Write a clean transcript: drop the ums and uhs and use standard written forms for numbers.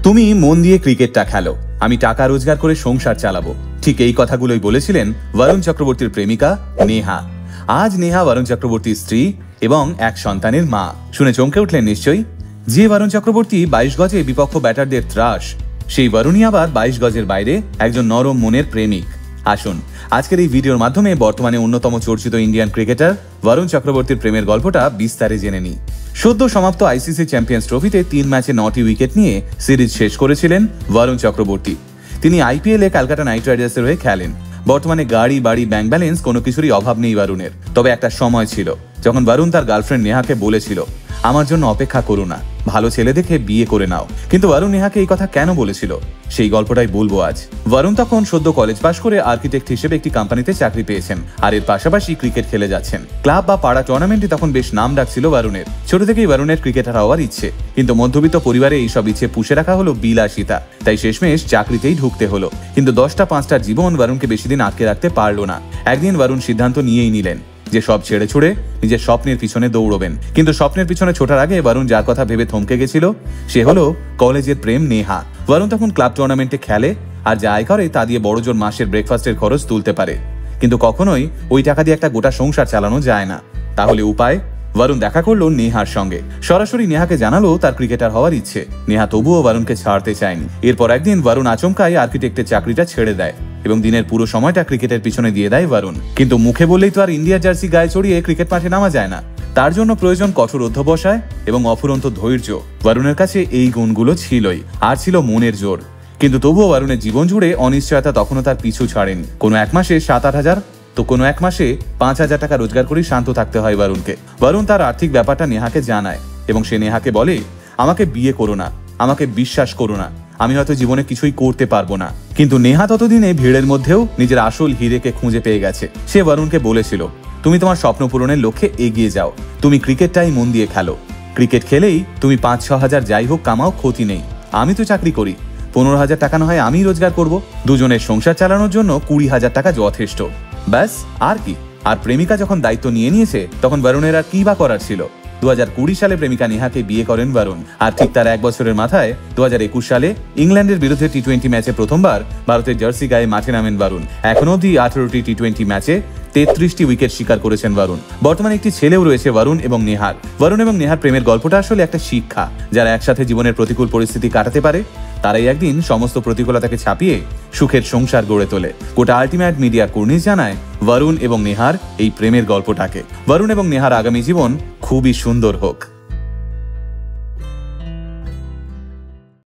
তুমি মন দিয়ে ক্রিকেটটা খেলো, আমি টাকা রোজগার করে সংসার চালাবো। ঠিক এই কথাগুলোই বলেছিলেন বরুণ চক্রবর্তীর প্রেমিকা নেহা। আজ নেহা বরুণ চক্রবর্তীর স্ত্রী এবং এক সন্তানের মা। শুনে চমকে উঠলেন নিশ্চয়ই। যে বরুণ চক্রবর্তী 22 গজে বিপক্ষ ব্যাটারদের ত্রাস, সেই বরুণই আবার 22 গজের বাইরে একজন নরম মনের প্রেমিক। আসুন আজকের এই ভিডিওর মাধ্যমে বর্তমানে অন্যতম চর্চিত ইন্ডিয়ান ক্রিকেটার বরুণ চক্রবর্তীর প্রেমের গল্পটা বিস্তারে জেনে নিই। সদ্য সমাপ্ত আইসিসি চ্যাম্পিয়ন্স ট্রফিতে 3 ম্যাচে 9টি উইকেট নিয়ে সিরিজ শেষ করেছিলেন বরুণ চক্রবর্তী। তিনি আইপিএলে ক্যালকাটা নাইট রাইডার্সের হয়ে খেলেন। বর্তমানে গাড়ি বাড়ি ব্যাংক ব্যালেন্স কোনো কিছুরই অভাব নেই বরুণের। তবে একটা সময় ছিল যখন বরুণ তার গার্লফ্রেন্ড নেহাকে বলেছিল, আমার জন্য অপেক্ষা করো না, ভালো ছেলে দেখে বিয়ে করে নাও। কিন্তু বরুণ নেহাকে এই কথা কেন বলেছিল, সেই গল্পটাই বলবো আজ। বরুণ তখন সদ্য কলেজ পাশ করে আর্কিটেক্ট হিসেবে একটি কোম্পানিতে চাকরি পেয়েছেন, আর এর পাশাপাশি ক্রিকেট খেলে যাচ্ছেন। ক্লাব বা পাড়া টুর্নামেন্টে তখন বেশ নাম ডাকছিল বরুণের। ছোট থেকেই বরুণের ক্রিকেটার হওয়ার ইচ্ছে, কিন্তু মধ্যবিত্ত পরিবারে এইসব ইচ্ছে পুষে রাখা হলো বিলাসিতা, তাই শেষমেশ চাকরিতেই ঢুকতে হলো। কিন্তু 10টা 5টার জীবন বরুণকে বেশি দিন আটকে রাখতে পারলো না। একদিন বরুণ সিদ্ধান্ত নিয়েই নিলেন যে সব ছেড়ে ছুড়ে নিজের স্বপ্নের পিছনে দৌড়বেন। কিন্তু স্বপ্নের পিছনে ছোটার আগে বরুণ যার কথা ভেবে থমকে গেছিল সে হলো কলেজের প্রেম নেহা। বরুণ তখন ক্লাব টুর্নামেন্টে খেলে, আর যা আয় করে তা দিয়ে বড়জোর মাসের ব্রেকফাস্টের খরচ তুলতে পারে। কিন্তু কখনোই ওই টাকা দিয়ে একটা গোটা সংসার চালানো যায় না। তাহলে উপায়? বরুণ দেখা করলো নেহার সঙ্গে। সরাসরি নেহাকে জানালো তার ক্রিকেটার হওয়ার ইচ্ছে। নেহা তবুও বরুণকে ছাড়তে চায়নি। এরপর একদিন বরুণ আচমকাই আর্কিটেক্টের চাকরিটা ছেড়ে দেয় এবং দিনের পুরো সময়টা ক্রিকেটের পিছনে দিয়ে দেয় বরুণ। কিন্তু মুখে বললেই তো আর ইন্ডিয়ার জার্সি গায়ে চড়িয়ে ক্রিকেট মাঠে নামা যায় না। তার জন্য প্রয়োজন কঠোর অধ্যবসায় এবং অফুরন্ত ধৈর্য। বরুণের কাছে এই গুণগুলো ছিলই, আর ছিল মনের জোর। কিন্তু তবুও বরুণের জীবন জুড়ে অনিশ্চয়তা তখনও তার পিছু ছাড়েনি। কোনো এক মাসে 7-8 হাজার, তো কোনো এক মাসে 5,000 টাকা রোজগার করেই শান্ত থাকতে হয় বরুণকে। বরুণ তার আর্থিক ব্যাপারটা নেহাকে জানায় এবং সে নেহাকে বলে, আমাকে বিয়ে করো না, আমাকে বিশ্বাস করো না, আমি হয়তো জীবনে কিছুই করতে পারবো না। কিন্তু নেহা ততদিনে ভিড়ের মধ্যেও নিজের আসল হিরেকে খুঁজে পেয়ে গেছে। সে বরুণকে বলেছিল, তুমি তোমার স্বপ্ন পূরণের লক্ষ্যে এগিয়ে যাও, তুমি ক্রিকেটটাই মন দিয়ে খেলো। ক্রিকেট খেলেই তুমি 5-6 হাজার যাই হোক কামাও, ক্ষতি নেই। আমি তো চাকরি করি, 15,000 টাকা না হয় আমি রোজগার করব। দুজনের সংসার চালানোর জন্য 20,000 টাকা যথেষ্ট, ব্যাস। আর কি? আর প্রেমিকা যখন দায়িত্ব নিয়ে নিয়েছে তখন বরুণের আর কি বা করার ছিল। 2020 সালে প্রেমিকা নেহাকে বিয়ে করেন বরুণ। আর ঠিক তার 1 বছরের মাথায় 2021 সালে ইংল্যান্ডের বিরুদ্ধে টি20 ম্যাচে প্রথমবার ভারতের জার্সি গায়ে মাঠে নামেন বরুণ। এখনো অব্দি 18টি টি20 ম্যাচে 33টি উইকেট শিকার করেছেন বরুণ। বর্তমানে একটি ছেলেও রয়েছে বরুণ এবং নেহার। বরুণ এবং নেহার প্রেমের গল্পটা আসলে একটা শিক্ষা। যারা একসাথে জীবনের প্রতিকূল পরিস্থিতি কাটাতে পারে তারাই একদিন সমস্ত প্রতিকূলতাকে ছাপিয়ে সুখের সংসার গড়ে তোলে। গোটা আলটিমেট মিডিয়া কর্নিশ জানায় বরুণ এবং নেহার এই প্রেমের গল্পটাকে। বরুণ এবং নেহার আগামী জীবন খুবই সুন্দর হোক।